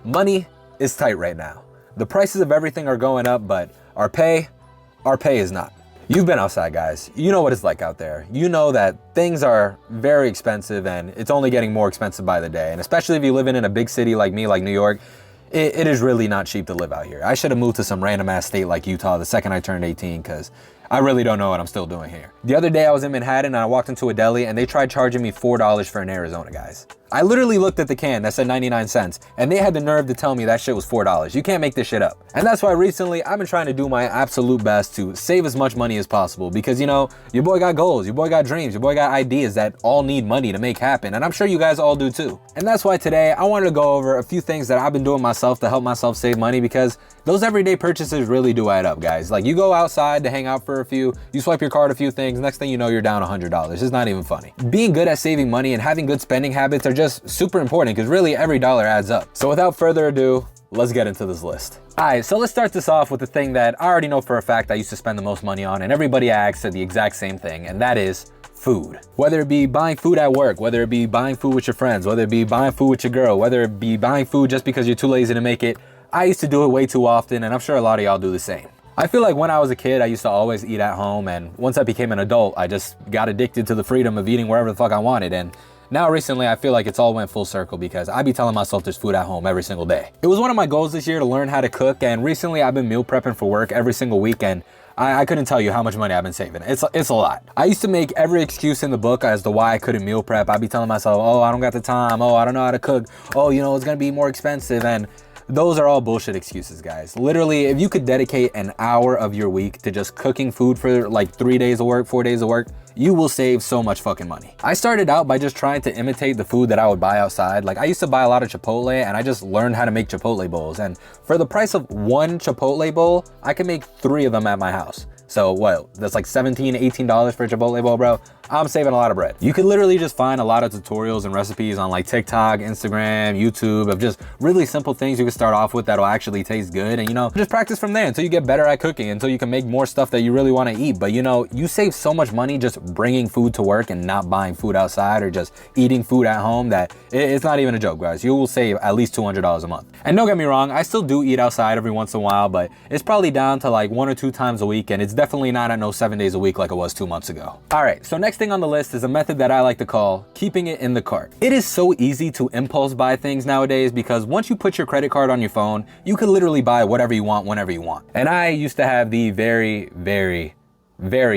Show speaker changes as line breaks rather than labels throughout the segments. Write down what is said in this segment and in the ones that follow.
Money is tight right now. The prices of everything are going up, but our pay is not. You've been outside, guys. You know what it's like out there. You know that things are very expensive and it's only getting more expensive by the day. And especially if you live in a big city like me, like New York, it is really not cheap to live out here. I should have moved to some random ass state like Utah the second I turned 18 because I really don't know what I'm still doing here. The other day I was in Manhattan and I walked into a deli and they tried charging me $4 for an Arizona, guys. I literally looked at the can that said 99 cents and they had the nerve to tell me that shit was $4. You can't make this shit up. And that's why recently I've been trying to do my absolute best to save as much money as possible because, you know, your boy got goals, your boy got dreams, your boy got ideas that all need money to make happen. And I'm sure you guys all do too. And that's why today I wanted to go over a few things that I've been doing myself to help myself save money because those everyday purchases really do add up, guys. Like you go outside to hang out for a few, you swipe your card a few things, next thing you know, you're down $100. It's not even funny. Being good at saving money and having good spending habits are just super important because really every dollar adds up. So without further ado, let's get into this list. All right, so let's start this off with the thing that I already know for a fact I used to spend the most money on, and everybody I asked said the exact same thing, and that is food. Whether it be buying food at work, whether it be buying food with your friends, whether it be buying food with your girl, whether it be buying food just because you're too lazy to make it, I used to do it way too often, and I'm sure a lot of y'all do the same. I feel like when I was a kid, I used to always eat at home, and once I became an adult, I just got addicted to the freedom of eating wherever the fuck I wanted, and now recently I feel like it's all went full circle because I be telling myself there's food at home every single day. It was one of my goals this year to learn how to cook, and recently I've been meal prepping for work every single week, and I couldn't tell you how much money I've been saving. It's a lot. I used to make every excuse in the book as to why I couldn't meal prep. I'd be telling myself, oh, I don't got the time. Oh, I don't know how to cook. Oh, you know, it's gonna be more expensive. And those are all bullshit excuses, guys. Literally, if you could dedicate an hour of your week to just cooking food for like 3 days of work, 4 days of work, you will save so much fucking money. I started out by just trying to imitate the food that I would buy outside. Like I used to buy a lot of Chipotle and I just learned how to make Chipotle bowls. And for the price of one Chipotle bowl, I can make 3 of them at my house. So what, that's like $17, $18 for a Chipotle bowl, bro. I'm saving a lot of bread. You can literally just find a lot of tutorials and recipes on like TikTok, Instagram, YouTube of just really simple things you can start off with that'll actually taste good. And you know, just practice from there until you get better at cooking, until you can make more stuff that you really want to eat. But you know, you save so much money just bringing food to work and not buying food outside or just eating food at home that it's not even a joke, guys. You will save at least $200 a month. And don't get me wrong, I still do eat outside every once in a while, but it's probably down to like 1 or 2 times a week. And it's definitely not at no 7 days a week like it was 2 months ago. All right, so next thing on the list is a method that I like to call keeping it in the cart. It is so easy to impulse buy things nowadays because once you put your credit card on your phone, you can literally buy whatever you want whenever you want. And I used to have the very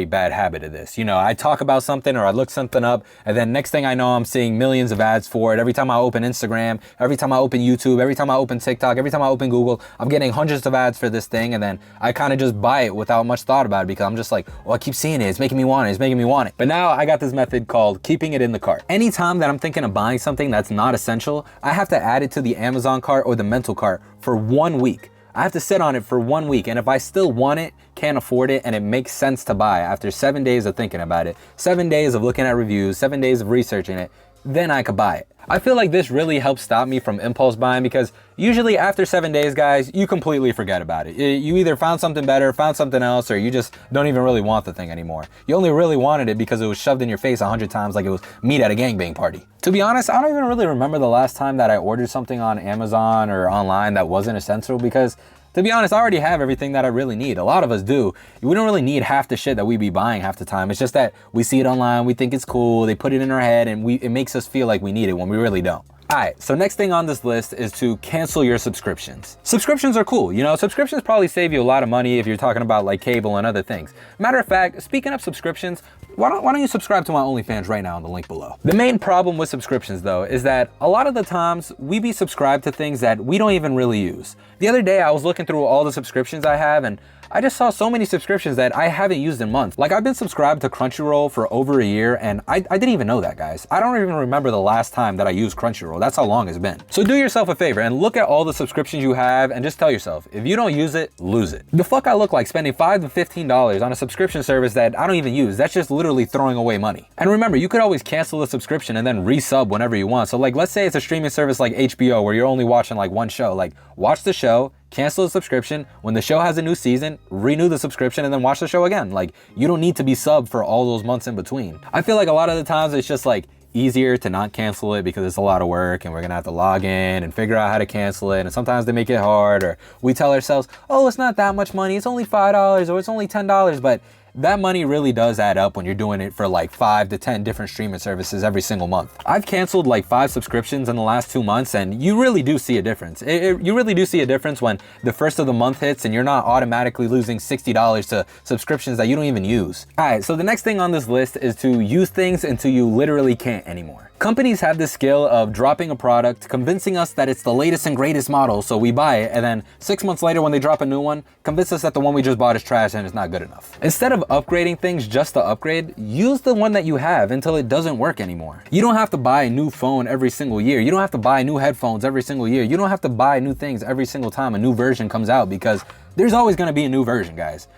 bad habit of this. You know, I talk about something or I look something up and then next thing I know, I'm seeing millions of ads for it. Every time I open Instagram, every time I open YouTube, every time I open TikTok, every time I open Google, I'm getting hundreds of ads for this thing. And then I kind of just buy it without much thought about it because I'm just like, oh, I keep seeing it. It's making me want it. It's making me want it. But now I got this method called keeping it in the cart. Anytime that I'm thinking of buying something that's not essential, I have to add it to the Amazon cart or the mental cart for 1 week. I have to sit on it for 1 week, and if I still want it, can't afford it, and it makes sense to buy after 7 days of thinking about it, 7 days of looking at reviews, 7 days of researching it, then I could buy it. I feel like this really helps stop me from impulse buying because usually after 7 days, guys, you completely forget about it. You either found something better, found something else, or you just don't even really want the thing anymore. You only really wanted it because it was shoved in your face 100 times like it was meat at a gangbang party. To be honest, I don't even really remember the last time that I ordered something on Amazon or online that wasn't essential because to be honest, I already have everything that I really need. A lot of us do. We don't really need half the shit that we be buying half the time. It's just that we see it online, we think it's cool, they put it in our head, and it makes us feel like we need it when we really don't. All right, so next thing on this list is to cancel your subscriptions. Subscriptions are cool. You know, subscriptions probably save you a lot of money if you're talking about like cable and other things. Matter of fact, speaking of subscriptions, why don't you subscribe to my OnlyFans right now on the link below. The main problem with subscriptions though is that a lot of the times we be subscribed to things that we don't even really use. The other day I was looking through all the subscriptions I have and I just saw so many subscriptions that I haven't used in months. Like I've been subscribed to Crunchyroll for over a year and I didn't even know that, guys. I don't even remember the last time that I used Crunchyroll. That's how long it's been. So do yourself a favor and look at all the subscriptions you have and just tell yourself, if you don't use it, lose it. The fuck I look like spending $5 to $15 on a subscription service that I don't even use. That's just literally throwing away money. And remember, you could always cancel the subscription and then resub whenever you want. So like, let's say it's a streaming service like HBO where you're only watching like one show. Like watch the show, cancel the subscription. When the show has a new season, renew the subscription and then watch the show again. Like you don't need to be subbed for all those months in between. I feel like a lot of the times it's just like easier to not cancel it because it's a lot of work and we're gonna have to log in and figure out how to cancel it. And sometimes they make it hard, or we tell ourselves, oh, it's not that much money. It's only $5 or it's only $10, but that money really does add up when you're doing it for like 5 to 10 different streaming services every single month. I've canceled like 5 subscriptions in the last 2 months, and you really do see a difference. You really do see a difference when the first of the month hits and you're not automatically losing $60 to subscriptions that you don't even use. All right, so the next thing on this list is to use things until you literally can't anymore. Companies have this skill of dropping a product, convincing us that it's the latest and greatest model, so we buy it, and then 6 months later when they drop a new one, convince us that the one we just bought is trash and it's not good enough. Instead of upgrading things just to upgrade, use the one that you have until it doesn't work anymore. You don't have to buy a new phone every single year. You don't have to buy new headphones every single year. You don't have to buy new things every single time a new version comes out, because there's always going to be a new version, guys.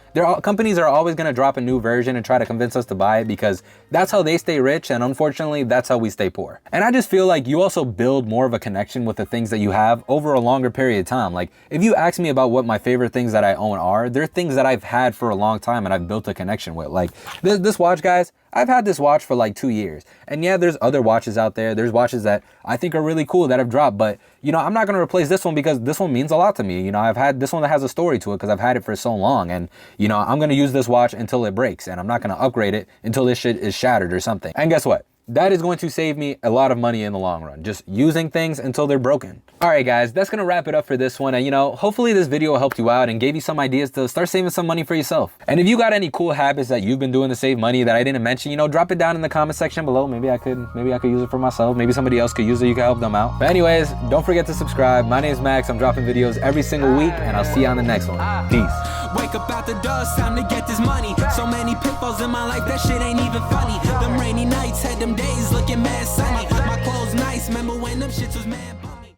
Companies are always going to drop a new version and try to convince us to buy it, because that's how they stay rich, and unfortunately that's how we stay poor. And I just feel like you also build more of a connection with the things that you have over a longer period of time. Like, if you ask me about what my favorite things that I own are, they're things that I've had for a long time and I've built a connection with. Like this watch, guys, I've had this watch for like 2 years. And yeah, there's other watches out there. There's watches that I think are really cool that have dropped, but you know, I'm not going to replace this one because this one means a lot to me. You know, I've had this one that has a story to it because I've had it for so long, and you know, I'm going to use this watch until it breaks, and I'm not going to upgrade it until this shit is shattered or something. And guess what? That is going to save me a lot of money in the long run, just using things until they're broken. All right, guys, that's going to wrap it up for this one. And you know, hopefully this video helped you out and gave you some ideas to start saving some money for yourself. And if you got any cool habits that you've been doing to save money that I didn't mention, you know, drop it down in the comment section below. Maybe I could use it for myself. Maybe somebody else could use it. You can help them out. But anyways, don't forget to subscribe. My name is Max. I'm dropping videos every single week, and I'll see you on the next one. Peace.
Wake up out the dust, time to get this money. So many pitfalls in my life, that shit ain't even funny. Them rainy nights had them days looking mad sunny. My clothes nice, remember when them shits was mad.